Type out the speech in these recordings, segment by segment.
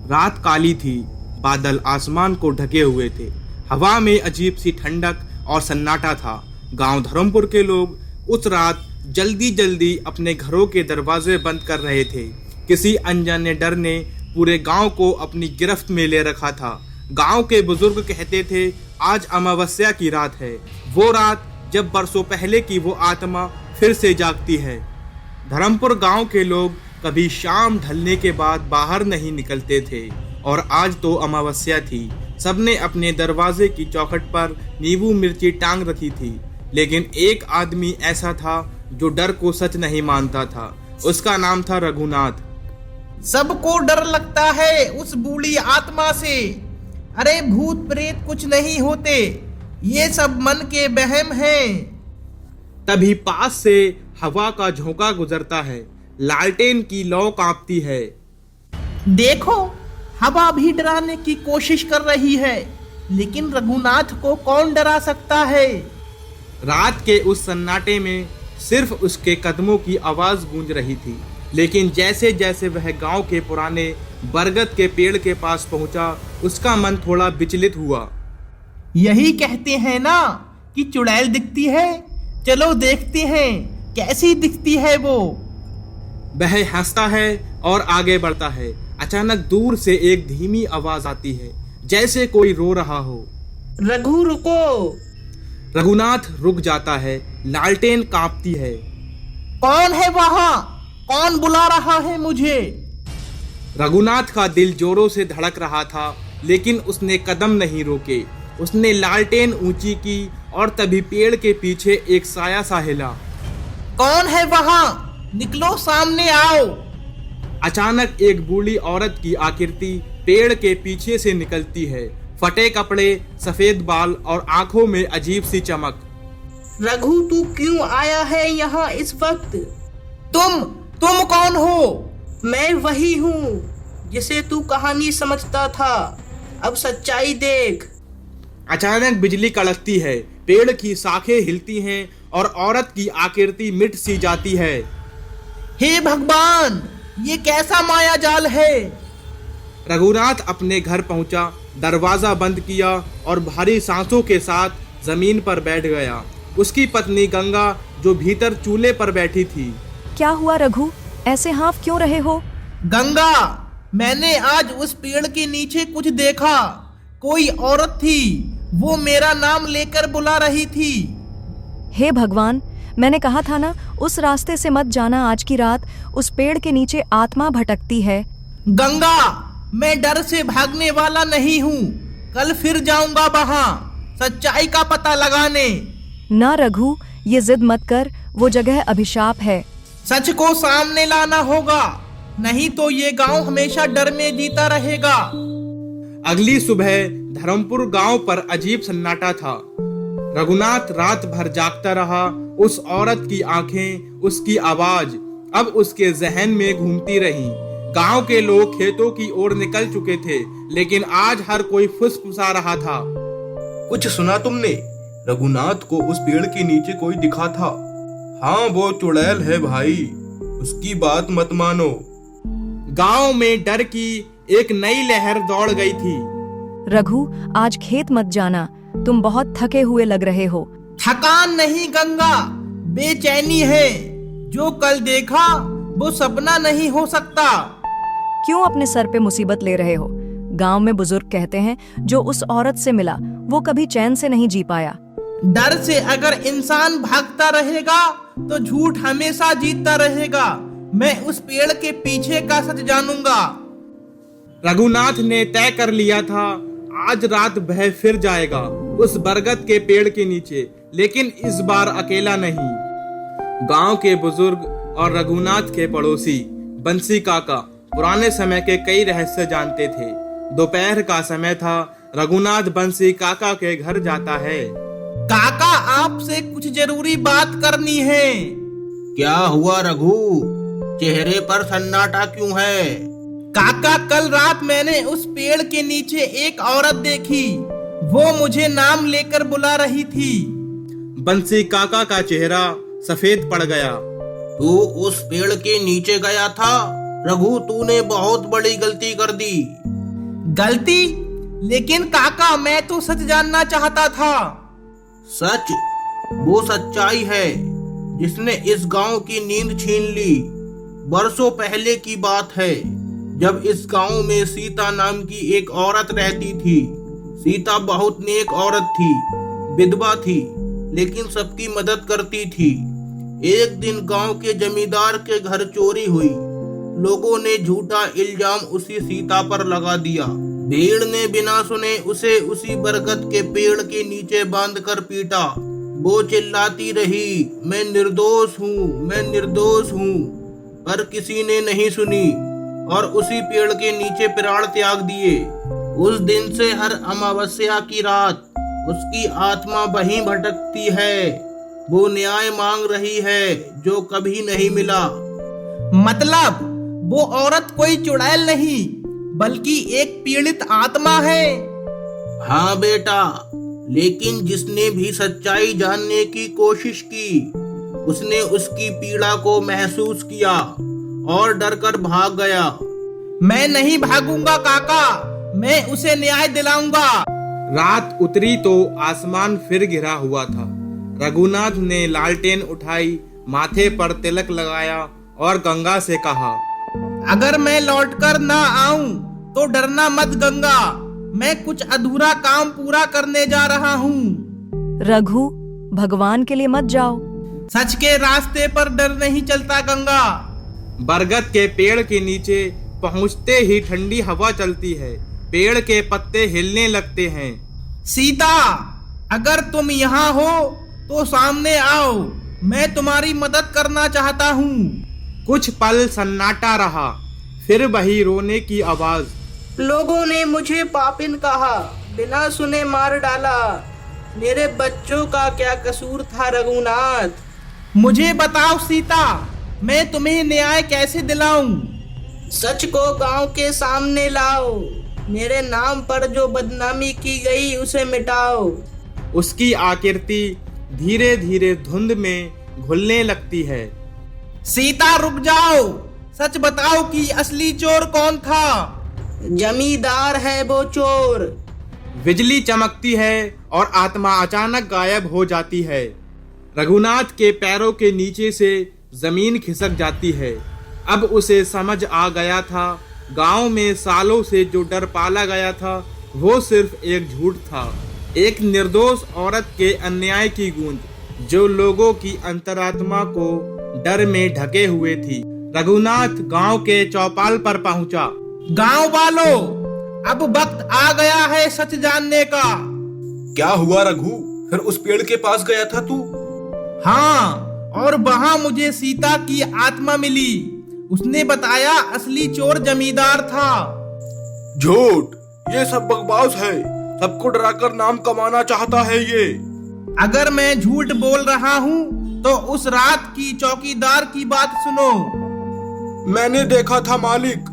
रात काली थी, बादल आसमान को ढके हुए थे। हवा में अजीब सी ठंडक और सन्नाटा था। गांव धर्मपुर के लोग उस रात जल्दी जल्दी अपने घरों के दरवाजे बंद कर रहे थे। किसी अनजाने डर ने पूरे गांव को अपनी गिरफ्त में ले रखा था। गांव के बुजुर्ग कहते थे, आज अमावस्या की रात है, वो रात जब बरसों पहले की वो आत्मा फिर से जागती है। धर्मपुर गांव के लोग कभी शाम ढलने के बाद बाहर नहीं निकलते थे और आज तो अमावस्या थी। सबने अपने दरवाजे की चौखट पर नींबू मिर्ची टांग रखी थी, लेकिन एक आदमी ऐसा था जो डर को सच नहीं मानता था। उसका नाम था रघुनाथ। सबको डर लगता है उस बूढ़ी आत्मा से। अरे भूत प्रेत कुछ नहीं होते, ये सब मन के वहम हैं। तभी पास से हवा का झोंका गुजरता है, लालटेन की लौ कांपती है। देखो, हवा भी डराने की कोशिश कर रही है, लेकिन रघुनाथ को कौन डरा सकता है। रात के उस सन्नाटे में सिर्फ उसके कदमों की आवाज गूंज रही थी, लेकिन जैसे जैसे वह गांव के पुराने बरगद के पेड़ के पास पहुंचा, उसका मन थोड़ा विचलित हुआ। यही कहते हैं ना कि चुड़ैल दिखती है, चलो देखते हैं कैसी दिखती है वो। वह हंसता है और आगे बढ़ता है। अचानक दूर से एक धीमी आवाज आती है, जैसे कोई रो रहा हो। रघु रुको। रघुनाथ रुक जाता है, लालटेन कांपती है। कौन है वहां? कौन बुला रहा है मुझे? रघुनाथ का दिल जोरों से धड़क रहा था, लेकिन उसने कदम नहीं रोके। उसने लालटेन ऊंची की और तभी पेड़ के पीछे एक साया सा हिला। कौन है वहां? निकलो, सामने आओ। अचानक एक बूढ़ी औरत की आकृति पेड़ के पीछे से निकलती है। फटे कपड़े, सफेद बाल और आंखों में अजीब सी चमक। रघु, तू क्यों आया है यहाँ इस वक्त? तुम कौन हो? मैं वही हूँ जिसे तू कहानी समझता था। अब सच्चाई देख। अचानक बिजली कड़कती है, पेड़ की शाखें हिलती हैं और औरत की आकृति मिट सी जाती है। हे भगवान, ये कैसा माया जाल है। रघुनाथ अपने घर पहुंचा, दरवाजा बंद किया और भारी सांसों के साथ जमीन पर बैठ गया। उसकी पत्नी गंगा, जो भीतर चूल्हे पर बैठी थी। क्या हुआ रघु, ऐसे हाँफ क्यों रहे हो? गंगा, मैंने आज उस पेड़ के नीचे कुछ देखा। कोई औरत थी, वो मेरा नाम लेकर बुला रही थी। हे भगवान, मैंने कहा था ना, उस रास्ते से मत जाना। आज की रात उस पेड़ के नीचे आत्मा भटकती है। गंगा, मैं डर से भागने वाला नहीं हूँ। कल फिर जाऊंगा वहाँ सच्चाई का पता लगाने। ना रघु, ये जिद मत कर, वो जगह अभिशाप है। सच को सामने लाना होगा, नहीं तो ये गांव हमेशा डर में जीता रहेगा। अगली सुबह धर्मपुर गांव पर अजीब सन्नाटा था। रघुनाथ रात भर जागता रहा। उस औरत की आंखें, उसकी आवाज अब उसके जहन में घूमती रही। गांव के लोग खेतों की ओर निकल चुके थे, लेकिन आज हर कोई फुसफुसा रहा था। कुछ सुना तुमने? रघुनाथ को उस पेड़ के नीचे कोई दिखा था। हाँ, वो चुड़ैल है भाई, उसकी बात मत मानो। गांव में डर की एक नई लहर दौड़ गई थी। रघु, आज खेत मत जाना, तुम बहुत थके हुए लग रहे हो। थकान नहीं गंगा, बेचैनी है। जो कल देखा वो सपना नहीं हो सकता। क्यों अपने सर पे मुसीबत ले रहे हो? गांव में बुजुर्ग कहते हैं, जो उस औरत से मिला वो कभी चैन से नहीं जी पाया। डर से अगर इंसान भागता रहेगा तो झूठ हमेशा जीतता रहेगा। मैं उस पेड़ के पीछे का सच जानूंगा। रघुनाथ ने तय कर लिया था, आज रात वह फिर जाएगा उस बरगद के पेड़ के नीचे, लेकिन इस बार अकेला नहीं। गांव के बुजुर्ग और रघुनाथ के पड़ोसी बंसी काका पुराने समय के कई रहस्य जानते थे। दोपहर का समय था। रघुनाथ बंसी काका के घर जाता है। काका, आपसे कुछ जरूरी बात करनी है। क्या हुआ रघु? चेहरे पर सन्नाटा क्यों है? काका, कल रात मैंने उस पेड़ के नीचे एक औरत देखी। वो मुझे नाम लेकर बुला रही थी। बंसी काका का चेहरा सफेद पड़ गया। तू उस पेड़ के नीचे गया था? रघु, तूने बहुत बड़ी गलती कर दी। गलती? लेकिन काका, मैं तो सच जानना चाहता था। सच वो सच्चाई है जिसने इस गांव की नींद छीन ली। बरसों पहले की बात है, जब इस गांव में सीता नाम की एक औरत रहती थी। सीता बहुत नेक औरत थी, विधवा थी, लेकिन सबकी मदद करती थी। एक दिन गांव के जमींदार के घर चोरी हुई। लोगों ने झूठा इल्जाम उसी सीता पर लगा दिया। भीड़ ने बिना सुने उसे उसी बरगद के पेड़ के नीचे बांधकर पीटा। वो चिल्लाती रही, मैं निर्दोष हूँ, मैं निर्दोष हूँ, पर किसी ने नहीं सुनी और उसी पेड़ के नीचे प्राण त्याग दिए। उस दिन से हर अमावस्या की रात उसकी आत्मा वहीं भटकती है। वो न्याय मांग रही है जो कभी नहीं मिला। मतलब वो औरत कोई चुड़ैल नहीं, बल्कि एक पीड़ित आत्मा है। हाँ बेटा, लेकिन जिसने भी सच्चाई जानने की कोशिश की, उसने उसकी पीड़ा को महसूस किया और डरकर भाग गया। मैं नहीं भागूंगा काका, मैं उसे न्याय दिलाऊंगा। रात उतरी तो आसमान फिर घिरा हुआ था। रघुनाथ ने लालटेन उठाई, माथे पर तिलक लगाया और गंगा से कहा, अगर मैं लौटकर ना आऊं तो डरना मत गंगा, मैं कुछ अधूरा काम पूरा करने जा रहा हूँ। रघु, भगवान के लिए मत जाओ। सच के रास्ते पर डर नहीं चलता गंगा। बरगद के पेड़ के नीचे पहुंचते ही ठंडी हवा चलती है। पेड़ के पत्ते हिलने लगते हैं। सीता, अगर तुम यहाँ हो तो सामने आओ, मैं तुम्हारी मदद करना चाहता हूँ। कुछ पल सन्नाटा रहा, फिर वही रोने की आवाज। लोगों ने मुझे पापिन कहा, बिना सुने मार डाला। मेरे बच्चों का क्या कसूर था रघुनाथ? मुझे बताओ सीता, मैं तुम्हें न्याय कैसे दिलाऊं? सच को गांव के सामने लाओ। मेरे नाम पर जो बदनामी की गई उसे मिटाओ। उसकी आकृति धीरे धीरे धुंध में घुलने लगती है। सीता रुक जाओ, सच बताओ कि असली चोर कौन था? जमींदार है वो चोर। बिजली चमकती है और आत्मा अचानक गायब हो जाती है। रघुनाथ के पैरों के नीचे से जमीन खिसक जाती है। अब उसे समझ आ गया था, गांव में सालों से जो डर पाला गया था वो सिर्फ एक झूठ था, एक निर्दोष औरत के अन्याय की गूंज जो लोगों की अंतरात्मा को डर में ढके हुए थी। रघुनाथ गांव के चौपाल पर पहुंचा। गांव वालों, अब वक्त आ गया है सच जानने का। क्या हुआ रघु? फिर उस पेड़ के पास गया था तू? हाँ, और वहाँ मुझे सीता की आत्मा मिली। उसने बताया असली चोर जमींदार था। झूठ, ये सब बकवास है। सबको डराकर नाम कमाना चाहता है ये। अगर मैं झूठ बोल रहा हूँ तो उस रात की चौकीदार की बात सुनो। मैंने देखा था मालिक,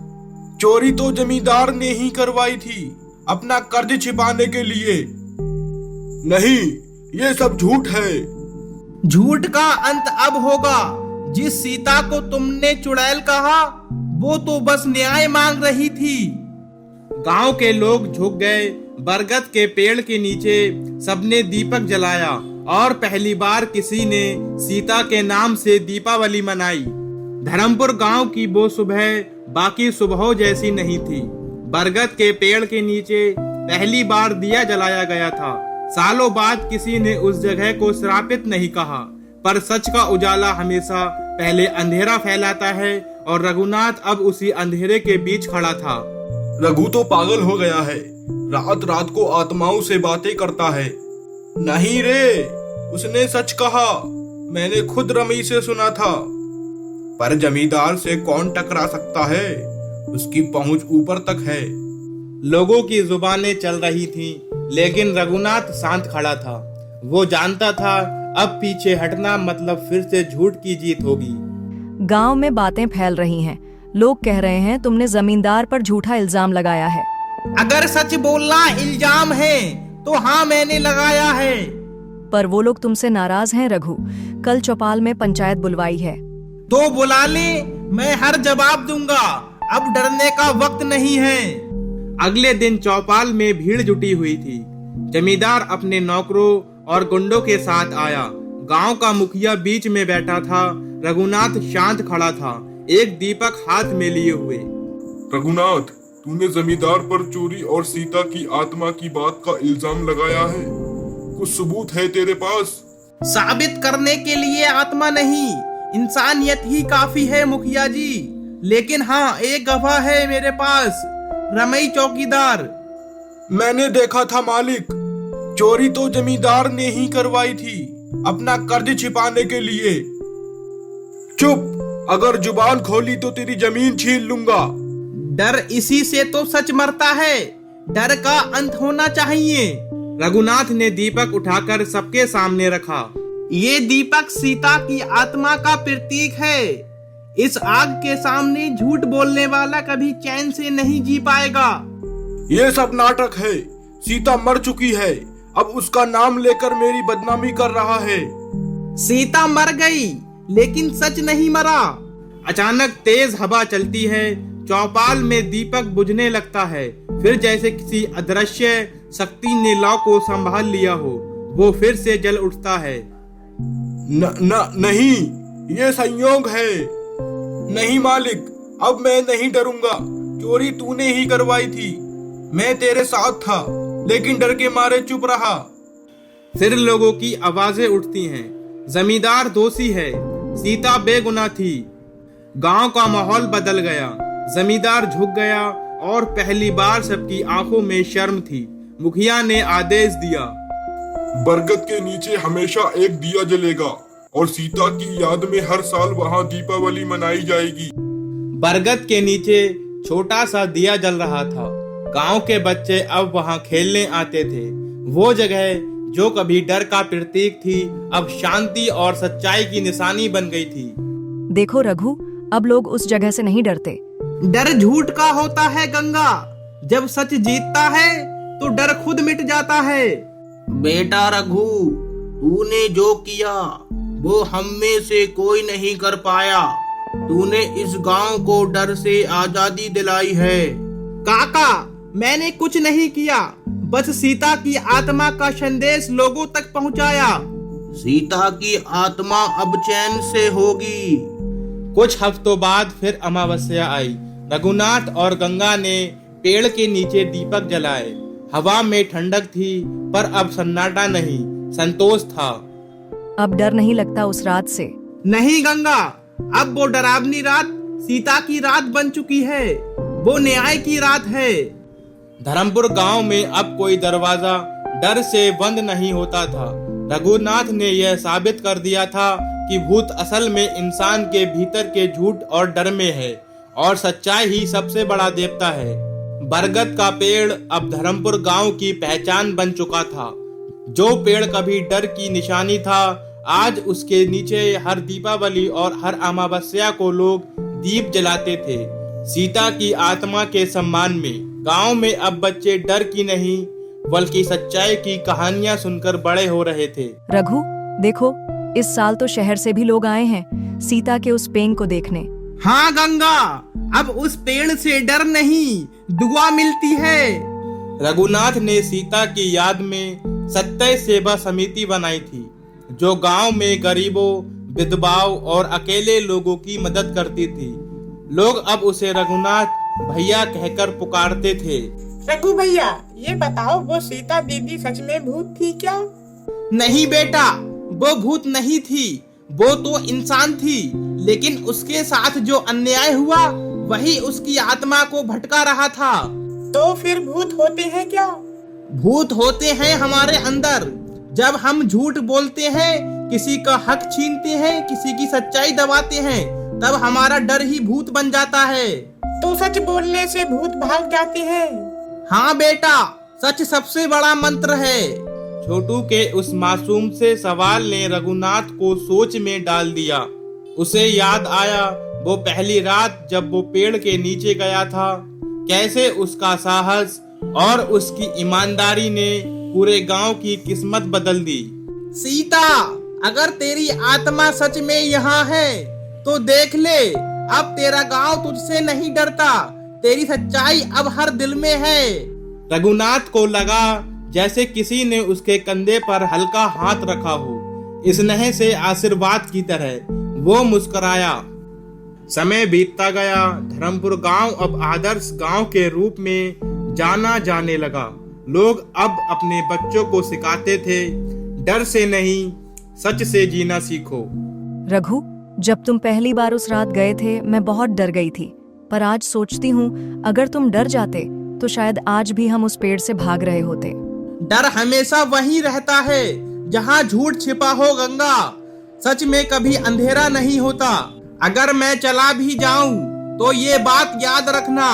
चोरी तो जमींदार ने ही करवाई थी, अपना कर्ज छिपाने के लिए। नहीं, ये सब झूठ है। झूठ का अंत अब होगा। जिस सीता को तुमने चुड़ैल कहा, वो तो बस न्याय मांग रही थी। गांव के लोग झुक गए। बरगद के पेड़ के नीचे सबने दीपक जलाया और पहली बार किसी ने सीता के नाम से दीपावली मनाई। धर्मपुर गांव की वो सुबह बाकी सुबहों जैसी नहीं थी। बरगद के पेड़ के नीचे पहली बार दिया जलाया गया था। सालों बाद किसी ने उस जगह को श्रापित नहीं कहा, पर सच का उजाला हमेशा पहले अंधेरा फैलाता है और रघुनाथ अब उसी अंधेरे के बीच खड़ा था। रघु तो पागल हो गया है, रात रात को आत्माओं से बातें करता है। नहीं रे, उसने सच कहा, मैंने खुद रमी से सुना था। पर जमींदार से कौन टकरा सकता है? उसकी पहुंच ऊपर तक है। लोगों की जुबानें चल रही थीं, लेकिन रघुनाथ शांत खड़ा था। वो जानता था अब पीछे हटना मतलब फिर से झूठ की जीत होगी। गांव में बातें फैल रही हैं। लोग कह रहे हैं तुमने जमींदार पर झूठा इल्जाम लगाया है। अगर सच बोलना इल्जाम है तो हाँ, मैंने लगाया है। पर वो लोग तुमसे नाराज हैं रघु। कल चौपाल में पंचायत बुलवाई है। तो बुला ले, मैं हर जवाब दूंगा। अब डरने का वक्त नहीं है। अगले दिन चौपाल में भीड़ जुटी हुई थी। जमींदार अपने नौकरों और गुंडों के साथ आया। गांव का मुखिया बीच में बैठा था। रघुनाथ शांत खड़ा था, एक दीपक हाथ में लिए हुए। रघुनाथ, तूने जमींदार पर चोरी और सीता की आत्मा की बात का इल्जाम लगाया है। कुछ सबूत है तेरे पास? साबित करने के लिए आत्मा नहीं, इंसानियत ही काफी है मुखिया जी। लेकिन हाँ, एक गवाह है मेरे पास, रमई चौकीदार। मैंने देखा था मालिक, चोरी तो जमींदार ने ही करवाई थी, अपना कर्ज छिपाने के लिए। चुप, अगर जुबान खोली तो तेरी जमीन छीन लूंगा। डर इसी से तो सच मरता है, डर का अंत होना चाहिए। रघुनाथ ने दीपक उठाकर सबके सामने रखा। ये दीपक सीता की आत्मा का प्रतीक है। इस आग के सामने झूठ बोलने वाला कभी चैन से नहीं जी पाएगा। ये सब नाटक है। सीता मर चुकी है, अब उसका नाम लेकर मेरी बदनामी कर रहा है। सीता मर गई, लेकिन सच नहीं मरा। अचानक तेज हवा चलती है। चौपाल में दीपक बुझने लगता है। फिर जैसे किसी अदृश्य शक्ति ने लौ को संभाल लिया हो, वो फिर से जल उठता है। नहीं, ये संयोग है। नहीं मालिक, अब मैं नहीं डरूंगा। चोरी तूने ही करवाई थी, मैं तेरे साथ था, लेकिन डर के मारे चुप रहा। फिर लोगों की आवाजें उठती हैं। जमींदार दोषी है, सीता बेगुनाह थी। गांव का माहौल बदल गया। जमींदार झुक गया और पहली बार सबकी आंखों में शर्म थी। मुखिया ने आदेश दिया, बरगद के नीचे हमेशा एक दिया जलेगा और सीता की याद में हर साल वहाँ दीपावली मनाई जाएगी। बरगद के नीचे छोटा सा दिया जल रहा था। गांव के बच्चे अब वहां खेलने आते थे। वो जगह जो कभी डर का प्रतीक थी, अब शांति और सच्चाई की निशानी बन गई थी। देखो रघु, अब लोग उस जगह से नहीं डरते। डर झूठ का होता है गंगा, जब सच जीतता है तो डर खुद मिट जाता है। बेटा रघु, तूने जो किया वो हम में से कोई नहीं कर पाया। तूने इस गांव को डर से आजादी दिलाई है। काका, मैंने कुछ नहीं किया, बस सीता की आत्मा का संदेश लोगों तक पहुंचाया। सीता की आत्मा अब चैन से होगी। कुछ हफ्तों बाद फिर अमावस्या आई। रघुनाथ और गंगा ने पेड़ के नीचे दीपक जलाए। हवा में ठंडक थी, पर अब सन्नाटा नहीं, संतोष था। अब डर नहीं लगता उस रात से। नहीं गंगा, अब वो डरावनी रात सीता की रात बन चुकी है। वो न्याय की रात है। धर्मपुर गांव में अब कोई दरवाजा डर से बंद नहीं होता था। रघुनाथ ने यह साबित कर दिया था कि भूत असल में इंसान के भीतर के झूठ और डर में है, और सच्चाई ही सबसे बड़ा देवता है। बरगद का पेड़ अब धर्मपुर गांव की पहचान बन चुका था। जो पेड़ कभी डर की निशानी था, आज उसके नीचे हर दीपावली और हर अमावस्या को लोग दीप जलाते थे। सीता की आत्मा के सम्मान में गांव में अब बच्चे डर की नहीं, बल्कि सच्चाई की कहानियां सुनकर बड़े हो रहे थे। रघु देखो, इस साल तो शहर से भी लोग आए हैं सीता के उस पेंग को देखने। हाँ गंगा, अब उस पेड़ से डर नहीं, दुआ मिलती है। रघुनाथ ने सीता की याद में सत्य सेवा समिति बनाई थी, जो गांव में गरीबों, विधवाओं और अकेले लोगों की मदद करती थी। लोग अब उसे रघुनाथ भैया कहकर पुकारते थे। रघु भैया, ये बताओ, वो सीता दीदी सच में भूत थी क्या? नहीं बेटा, वो भूत नहीं थी, वो तो इंसान थी। लेकिन उसके साथ जो अन्याय हुआ, वही उसकी आत्मा को भटका रहा था। तो फिर भूत होते हैं क्या? भूत होते हैं हमारे अंदर। जब हम झूठ बोलते हैं, किसी का हक छीनते हैं, किसी की सच्चाई दबाते हैं, तब हमारा डर ही भूत बन जाता है। तो सच बोलने से भूत भाग जाते हैं? हाँ बेटा, सच सबसे बड़ा मंत्र है। छोटू के उस मासूम से सवाल ने रघुनाथ को सोच में डाल दिया। उसे याद आया वो पहली रात जब वो पेड़ के नीचे गया था। कैसे उसका साहस और उसकी ईमानदारी ने पूरे गांव की किस्मत बदल दी। सीता, अगर तेरी आत्मा सच में यहाँ है तो देख ले, अब तेरा गांव तुझसे नहीं डरता, तेरी सच्चाई अब हर दिल में है। रघुनाथ को लगा जैसे किसी ने उसके कंधे पर हल्का हाथ रखा हो। स्नेह से आशीर्वाद की तरह वो मुस्कुराया। समय बीतता गया। धर्मपुर गांव अब आदर्श गांव के रूप में जाना जाने लगा। लोग अब अपने बच्चों को सिखाते थे, डर से नहीं, सच से जीना सीखो। रघु, जब तुम पहली बार उस रात गए थे मैं बहुत डर गई थी, पर आज सोचती हूँ अगर तुम डर जाते तो शायद आज भी हम उस पेड़ से भाग रहे होते। डर हमेशा वहीं रहता है जहाँ झूठ छिपा हो गंगा। सच में कभी अंधेरा नहीं होता। अगर मैं चला भी जाऊं तो ये बात याद रखना,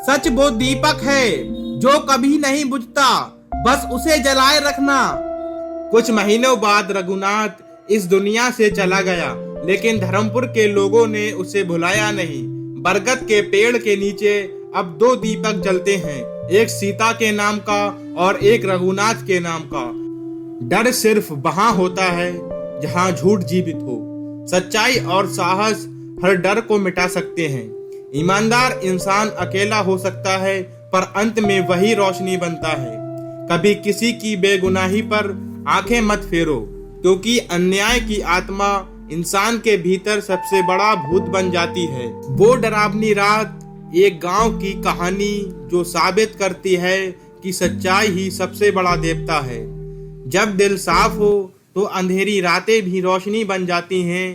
सच वो दीपक है जो कभी नहीं बुझता, बस उसे जलाए रखना। कुछ महीनों बाद रघुनाथ इस दुनिया से चला गया, लेकिन धर्मपुर के लोगों ने उसे भुलाया नहीं। बरगद के पेड़ के नीचे अब 2 दीपक जलते हैं, एक सीता के नाम का और एक रघुनाथ के नाम का। डर सिर्फ वहां होता है जहां झूठ जीवित हो। सच्चाई और साहस हर डर को मिटा सकते हैं। ईमानदार इंसान अकेला हो सकता है, पर अंत में वही रोशनी बनता है। कभी किसी की बेगुनाही पर आंखें मत फेरो, क्योंकि अन्याय की आत्मा इंसान के भीतर सबसे बड़ा भूत बन जाती है। वो डरावनी रात एक गांव की कहानी जो साबित करती है कि सच्चाई ही सबसे बड़ा देवता है। जब दिल साफ हो तो अंधेरी रातें भी रोशनी बन जाती हैं।